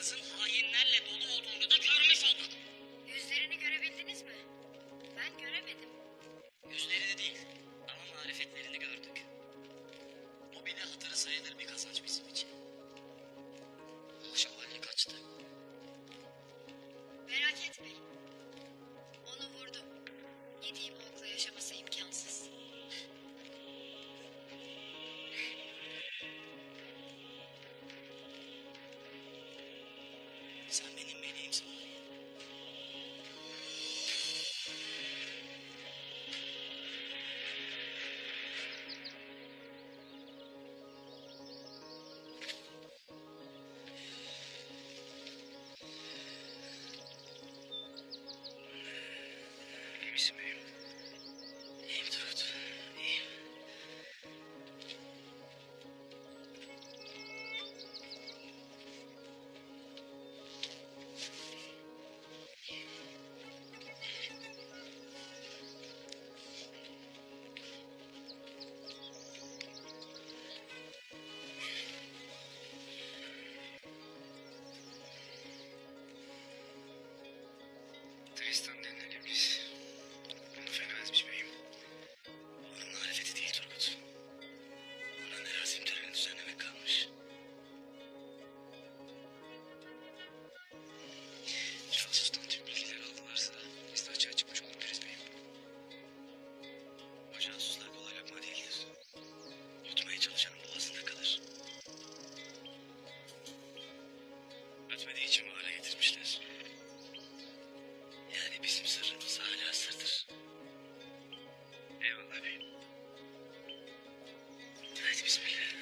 Etrafımızın hainlerle dolu olduğunu da görmüş olduk. Yüzlerini görebildiniz mi? Ben göremedim. Yüzlerini değil ama marifetlerini gördük. Bu bile hatırı sayılır bir kazanç bizim için. O şövalye kaçtı. Merak etmeyin. Onu vurdum. Yediğim okla yaşaması imkansız. Sen benim meleğimsin Maria. İyi misin beyim? İyiyim Turgut, iyiyim. Tristan denilen iblis. Bunu fena etmiş beyim. Onun marifeti değil Turgut. Ona merasim töreni düzenlemek kalmış. Casustan tüm bilgileri aldılarsa biz de açığa çıkmış olabiliriz beyim. O casuslar kolay lokma değildir. Yutmaya çalışanın boğazında kalır. Ötmediği için bu hale getirmişler. Yani bizim sırrımız hala sırdır. Eyvallah beyim. Hadi bismillah.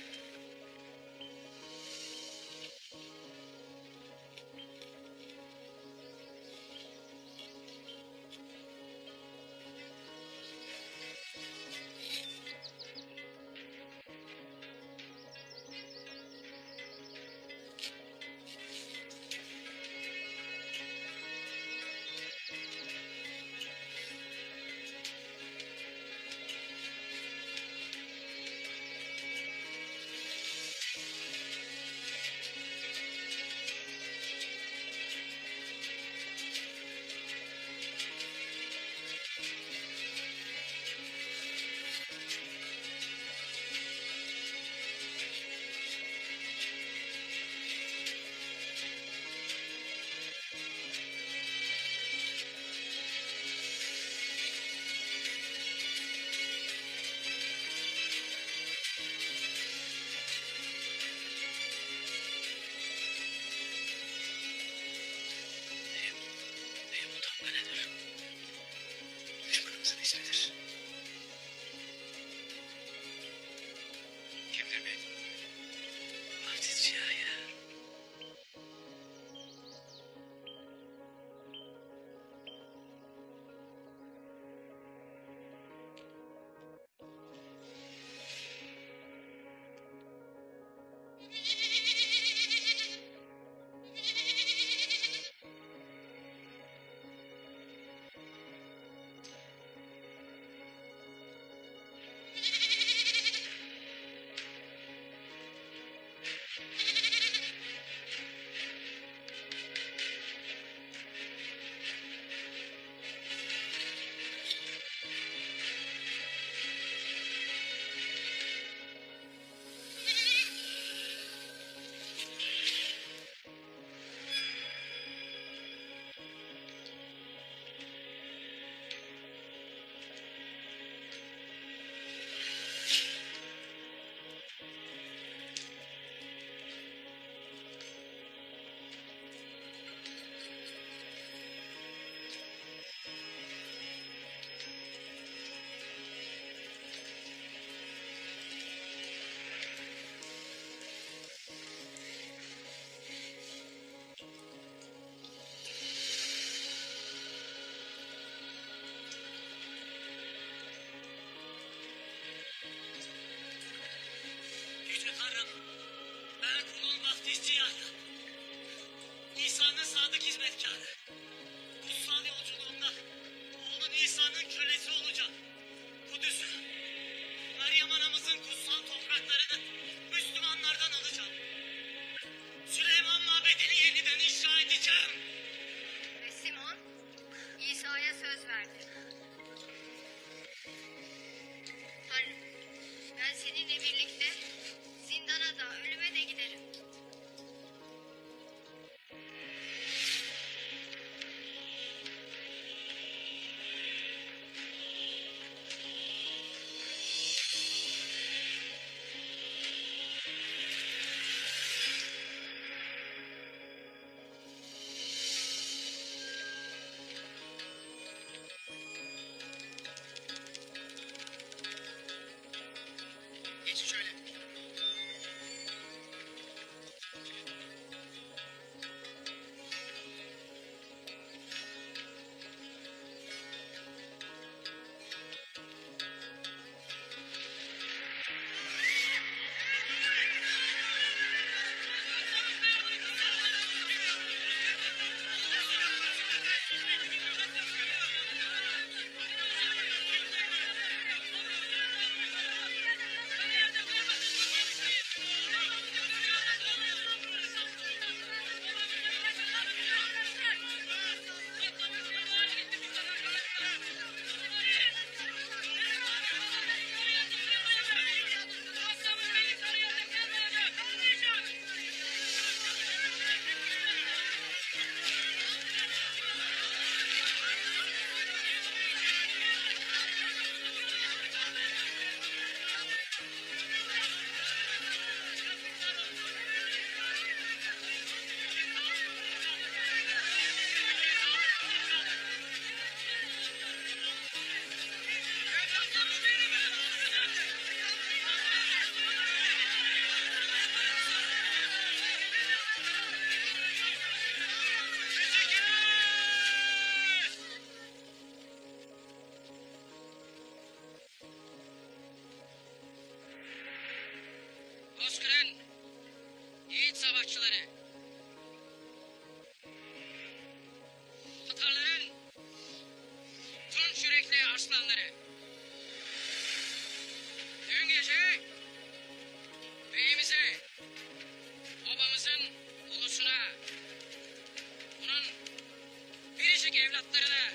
evlatlarına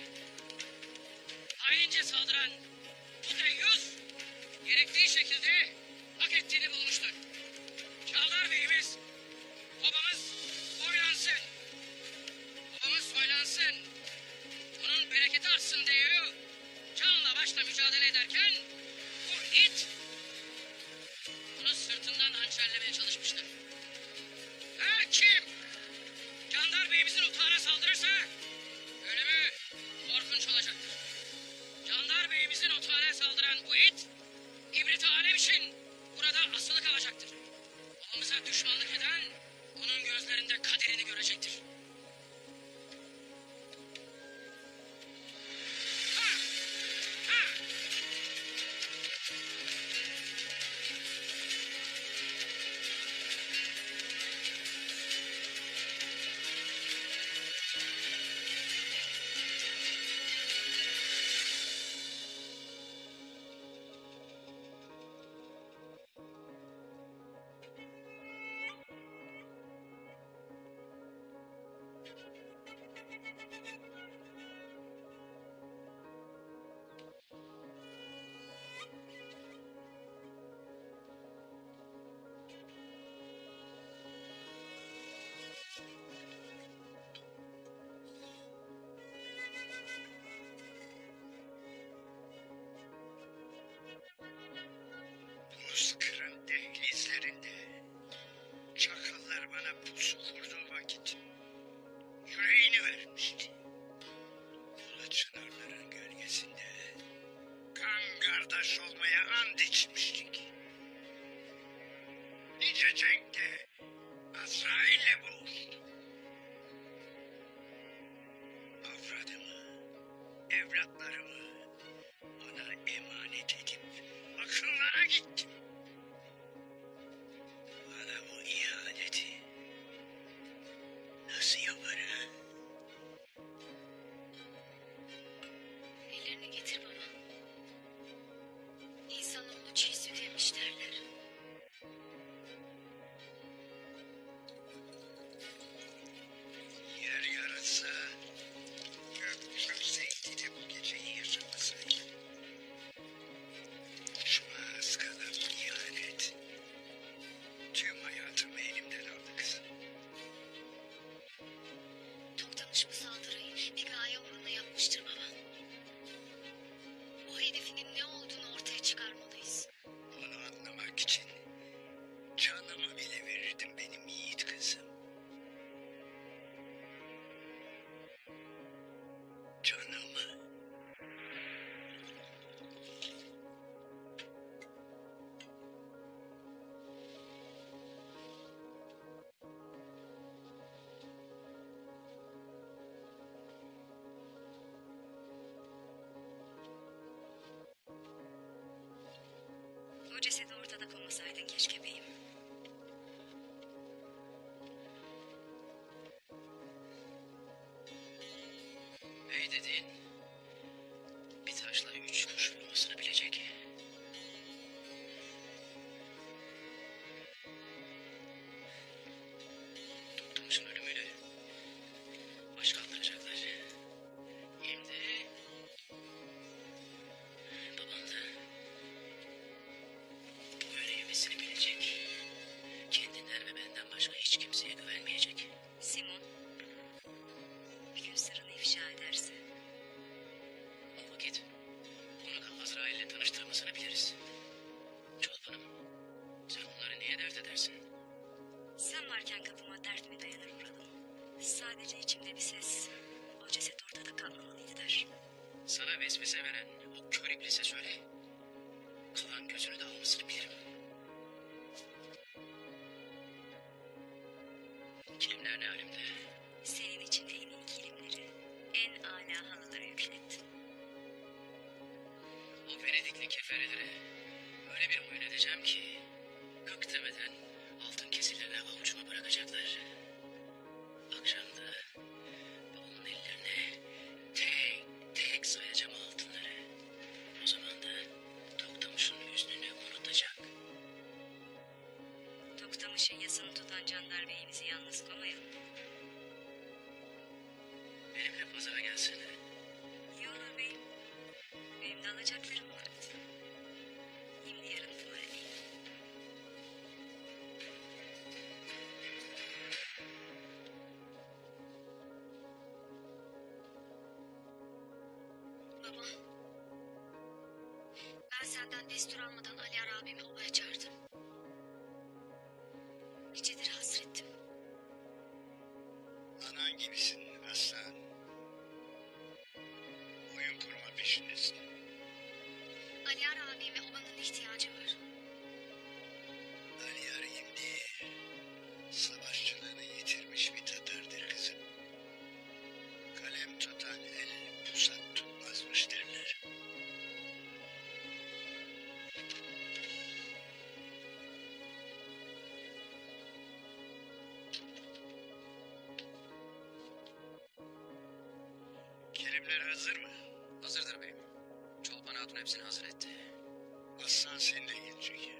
haince saldıran bu deyyus gerektiği şekilde hak ettiğini bulmuştur. Çağlar Bey'imiz, babamız oylansın, babamız soylansın, onun bereketi artsın diyor. Canla başla mücadele ederken bu it onu sırtından hançerlemeye çalışmıştır. Her kim Candar Bey'imizin otağına saldırırsa ölümü korkunç olacaktır. Candar Bey'imizin otağına saldıran bu it ibret-i alem için burada asılı kalacaktır. Babamıza düşmanlık eden onun gözlerinde kaderini görecektir. Ha! Ha! Bozkır'ın dehlizlerinde çakıllar bana pusu kurduğu vakit yüreğini vermişti. Ulu çınarların gölgesinde kan kardeş olmaya and içmiştik. Nice cenkte Azrail'le boğuştuk. Avradımı, evlatlarımı ona emanet edip akınlara gittim. Bana bu ihaneti nasıl yaparım? Ellerini getir baba. İnsanoğlu çiğ süt yemiş derler. Yer yarılsa gök çökseydi de bu geceyi yaşamasaydı. Şuna az kala bu ihanet tüm hayatımı elimden aldı kızım. Toktamış bu saldırıyı bir gaye uğruna yapmıştır baba. O hedefinin ne olduğunu ortaya çıkarmalıyız. Onu anlamak için canımı bile verirdim benim yiğit kızım. Canımı. O cesedi ortada bulmasaydın keşke beyim. Bey dediğin bir taşla 3 kuş vurmasını bilecek. Doktormuşun ölümüyle baş kaldıracaklar. Hem de babam da bu öyle yemesini bilecek. Kendinden ve benden başka hiç kimseye güvenmeyecek. Simon bir gün sırrını ifşa ederse O vakit onu da Azrail'le tanıştırmasını biliriz. Çolpanım, sen bunları niye dert edersin? sen varken kapıma dert mi dayanır Ural'ım? Sadece içimde bir ses o ceset ortada kalmamalıydı der. Sana vesvese veren o kör iblise söyle. Kalan gözünü de almasını bilirim. Kilimler ne halimde? Senin içinde en iyi kilimleri, en âlâ halıları yüklettin. O Venedikli keferelere öyle bir oyun edeceğim ki gık demeden altın kesirlerini avucuma bırakacaklar. Akşam da babamın ellerine tek tek sayacağım altınları. O zaman da Toktamış'ın hüznünü unutacak. Toktamış'ın yasını tutan Candar Bey'imizi yalnız koymayalım. benimle pazara gelsene. İyi olur beyim. Benim de alacaklarım vardı. Şimdi yarın fuardayım. Baba. Ben senden destur almadan Ali Ara abimi obaya çağırdım. Nicedir hasrettim. Anan gibisin aslan. Oyun kurma peşindesin. Ali Ara abime obanın ihtiyacı var. Ali arayayım diye savaşçılığını yitirmiş bir Tatar'dır kızım. Kalem tutan el pusat tutmazmış derler. Kelimler hazır mı? Hazırdır beyim. Çolpan Hatun hepsini hazır etti. Aslan seninle gelecek.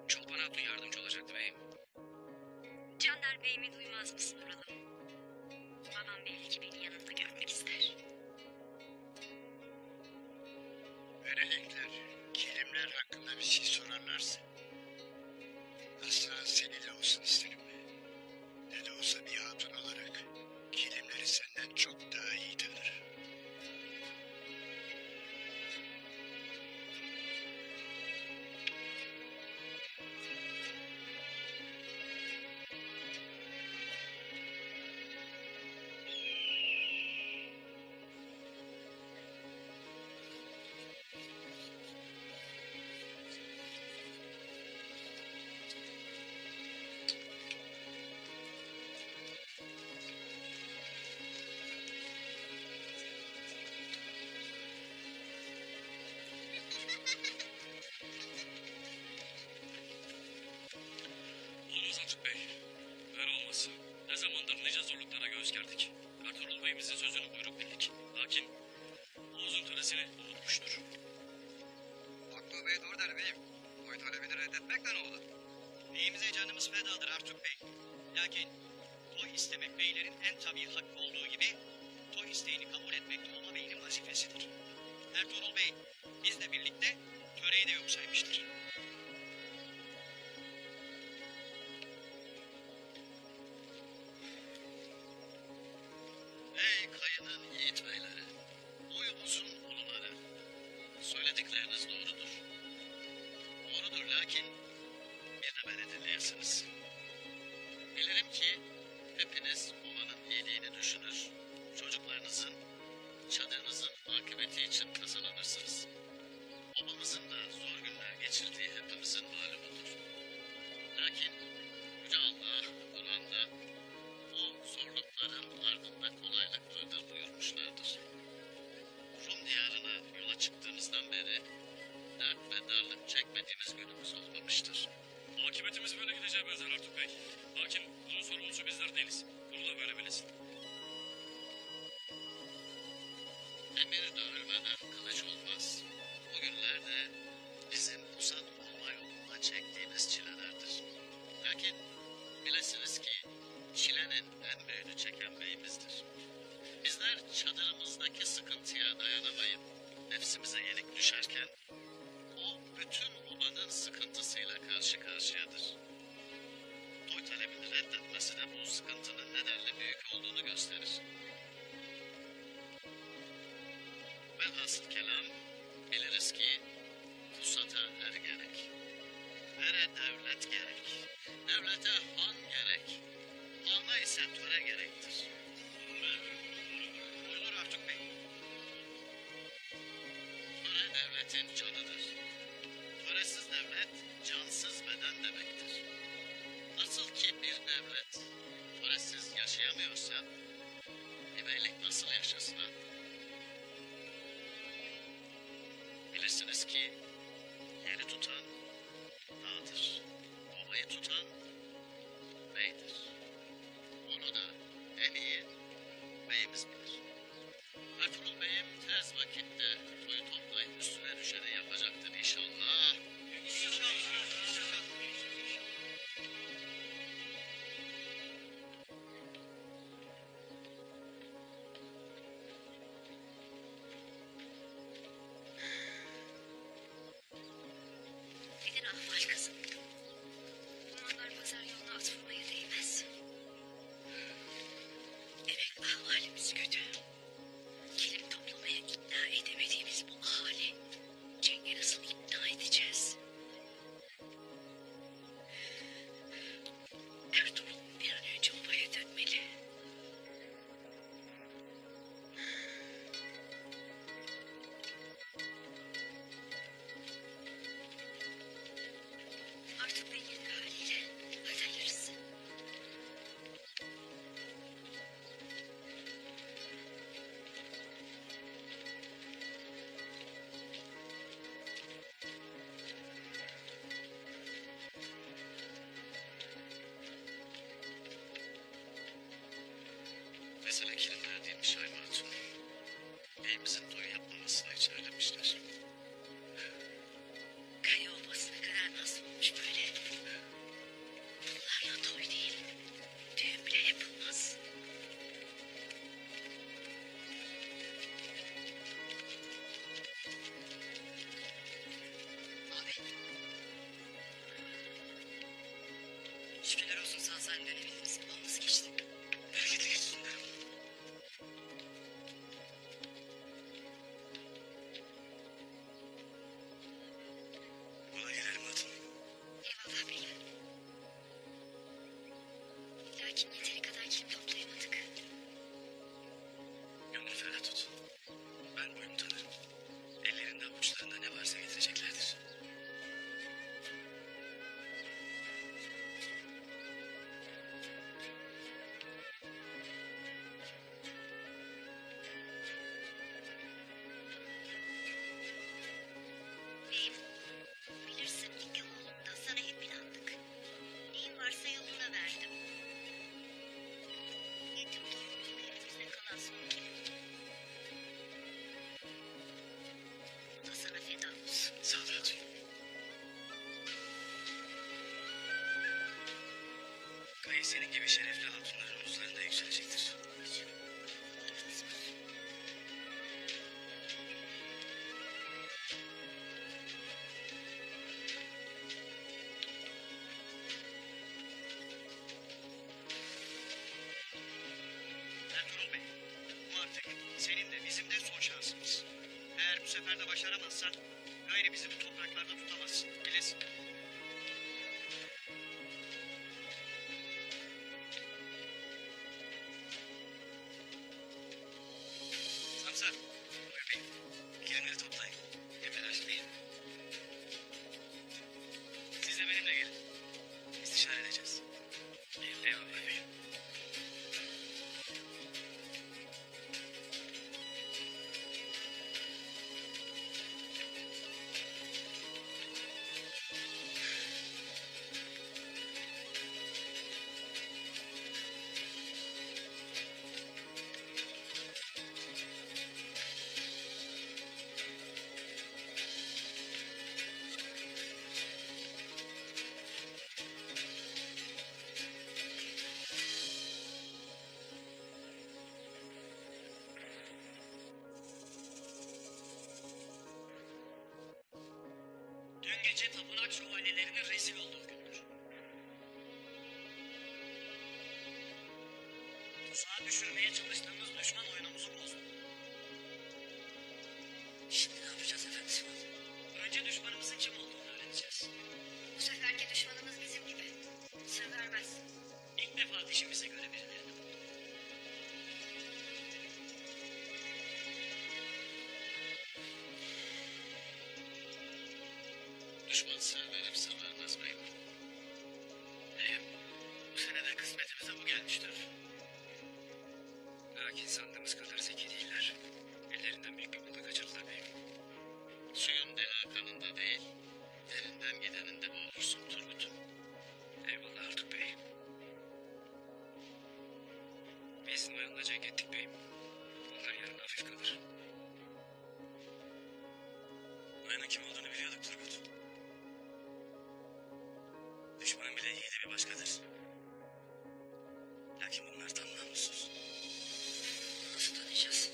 Çolpan Hatun yardımcı olacaktı beyim. Caner beyimi duymaz mısın Ural'ım? Babam belli ki beni yanında görmek ister. Verelikler, kelimler hakkında bir şey sorarlarsa aslan seninle olsun isterim. Ne de olsa bir hatun olarak kelimleri senden çok daha iyi tanır. Olmaz Atık Bey. Böyle olmaz. Ne zamandır nice zorluklara göğüs gerdik. Ertuğrul Bey'imizin sözünü buyruk bildik. Lakin Oğuz'un töresini unutmuştur. Hakkı Bey doğru der beyim. Toy talebini reddetmek de ne olur? Beyimize canımız fedadır Artuk Bey. Lakin toy istemek beylerin en tabii hakkı olduğu gibi toy isteğini kabul etmek de Oba Bey'in vazifesidir. Ertuğrul Bey bizle birlikte töreyi de yok saymıştır. Ey kayının yiğit beyleri, boyumuzun uluları. Söyledikleriniz doğrudur. Doğrudur lakin bir de beni dinleyesiniz. Bilirim ki hepiniz ovanın iyiliğini düşünür, çocuklarınızın, çadırınızın akıbeti için kazanırsınız. Babamızın da zor günler geçirdiği hepimizin malumudur. Lakin Yüce Allah Kur'an'da o zorlukların ardında kolaylık vardır buyurmuşlardır. Rum diyarına yola çıktığımızdan beri dert ve darlık çekmediğimiz günümüz olmamıştır. Akıbetimiz böyle gideceğe benzer Artuk Bey. Lakin bunun sorumlusu bizler değiliz. Bunu da böyle bilesin. Emir dövülmeden kılıç olmaz. O günlerde bizim pusat olma yolunda çektiğimiz çilelerdir. Lakin bilesiniz ki çilenin en büyüğünü çeken beyimizdir. Bizler çadırımızdaki sıkıntıya dayanamayıp nefsimize yenik düşerken o bütün obanın sıkıntısıyla karşı karşıyadır. Toy talebini reddetmesi de bu sıkıntının nedenle büyük olduğunu gösterir. Velhasıl kelam biliriz ki pusata er gerek. Ere devlet gerek. Devlete han gerek. Hana ise töre gerektir. Buyurur Artuk Bey. Töre devletin canıdır. Töresiz devlet cansız beden demektir. Nasıl ki bir devlet töresiz yaşayamıyorsa bir beylik nasıl yaşasın ha? Bilirsiniz Yarın dönebiliriz. Olması geçti. Bereketli geçsin derim. Kolay gelelim hatun. Eyvallah beyim. Lakin yeteri kadar kilim toplayamadık. Gönlünü ferah tut. Ben boyumu tanırım. Ellerinde avuçlarında ne varsa getireceklerdir. Beyim, bilirsin ilk oğlumda sana hep inandık. Neyin varsa yoluna verdim. Yetim torunum elimizde kalan son kilim. Bu da sana feda olsun. Sağ ol hatun. Kayı senin gibi şerefli hatunların omuzlarında yükselecektir. Ertuğrul Bey, bu artık senin de bizim de son şansımız. Eğer bu sefer de başaramazsan gayrı bizi bu topraklarda tutamazsın. Bilesin. Samsa, buyur beyim. Kilimleri toplayın. Emredersin beyim. Siz de benimle gelin. İstişare edeceğiz. Eyvallah beyim. Dün gece tapınak şövalyelerinin rezil olduğu gündür. Tuzağa düşürmeye çalıştığımız düşman oyunumuzu bozdu. Şimdi ne yapacağız efendi Sivan? Önce düşmanımızın kim olduğunu öğreneceğiz. Bu seferki düşmanımız bizim gibi. Sır vermez. İlk defa dişimize göre birilerini bulduk. Düşman sır verir sır vermez beyim. Beyim, bu senede kısmetimize bu gelmiştir. Lakin sandığımız kadar zeki değiller. Ellerinden büyük bir balık kaçırdılar beyim. Suyun deli kanında değil, elinden gideninde boğulursun Turgut'um. Eyvallah Artuk Bey. Biz Noyan'la cenk ettik beyim. Onlar yarın hafif kalır. Noyan'ın kim olduğunu biliyorduk Turgut. Düşmanın bile yiğidi bir başkadır. Lakin bunlar tam namussuz. Nasıl tanıyacağız?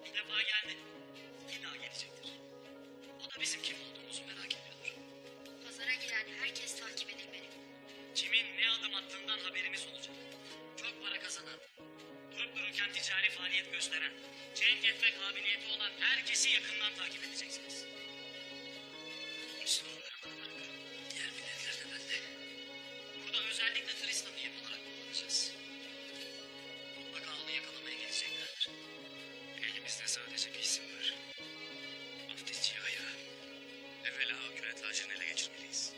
Bir defa geldi. Bir daha gelecektir. O da bizim kim olduğumuzu merak ediyordur. Pazara giren herkes takip edilmeli. Kimin ne adım attığından haberimiz olacak. Çok para kazanan, durup dururken ticari faaliyet gösteren, cenk etme kabiliyeti olan herkesi yakından takip edeceksiniz. Müslümanları bana bırakın. Diğer milletler de bende. Burada özellikle Tristan'ı yem olarak kullanacağız. Mutlaka onu yakalamaya geleceklerdir. Elimizde sadece bir isim var. Vaftizci Yahya. Evvela o köle tacını ele geçirmeliyiz.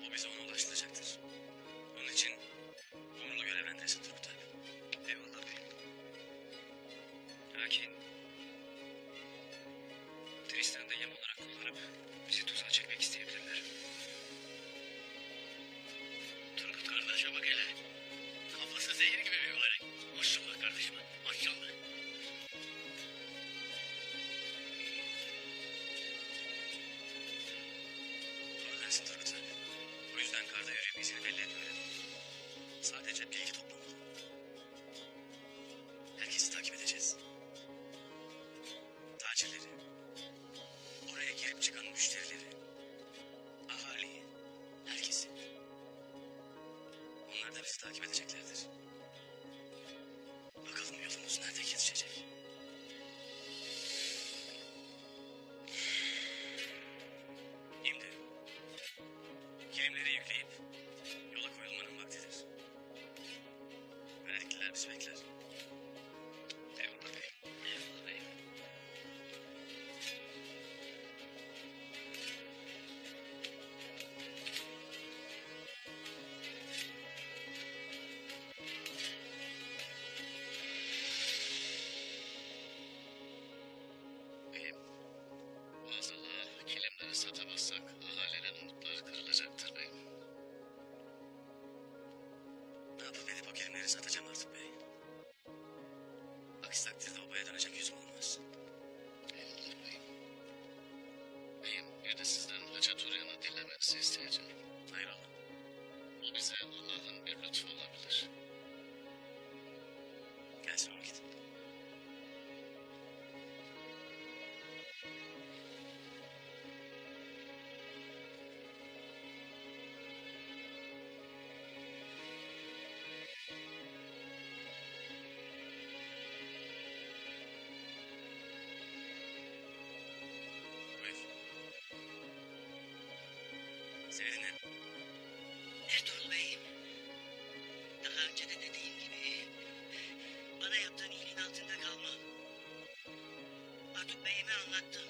O bize ona ulaştıracaktır. Onun için onurlu görevlendiresin Turgut abi. Eyvallah beyim. Lakin Tristan'ı da yem olarak kullanıp bizi tuzağa çekmek isteyebilirler. Turgut kardeşe bak hele. Kafası zehir gibi mübarek. Maşallah kardeşim. Maşallah. Doğru dersin Turgut abi. O yüzden karda yürüyüp izini belli etmeyelim. Sadece bilgi toplamalı. Herkesi takip edeceğiz. Tacirleri, oraya girip çıkan müşterileri, ahaliyi, herkesi. bizi takip edeceklerdir. Bakalım yolumuz nerede kesişecek? Şimdi kilimleri yükleyip yola koyulmanın vaktidir. Venedikliler bizi bekler. Eyvallah beyim. Eyvallah beyim. Beyim, maazallah kilimleri satamazsak ahalinin umutları kırılacaktır beyim. Ne yapıp edip o kilimleri satacağım artık bey. Aksi takdirde obaya dönecek yüzüm olmaz. Eyvallah beyim. Beyim, bir de sizden Haçat Uryan'ı dinlemenizi isteyeceğim. Hayrola? O bize Allah'ın bir lütfu olabilir. Gelsin o vakit. Buyur. Seni dinlerim. Ertuğrul Bey'im, daha önce de dediğim gibi bana yaptığın iyiliğin altında kalma. Artuk Bey'ime anlattım.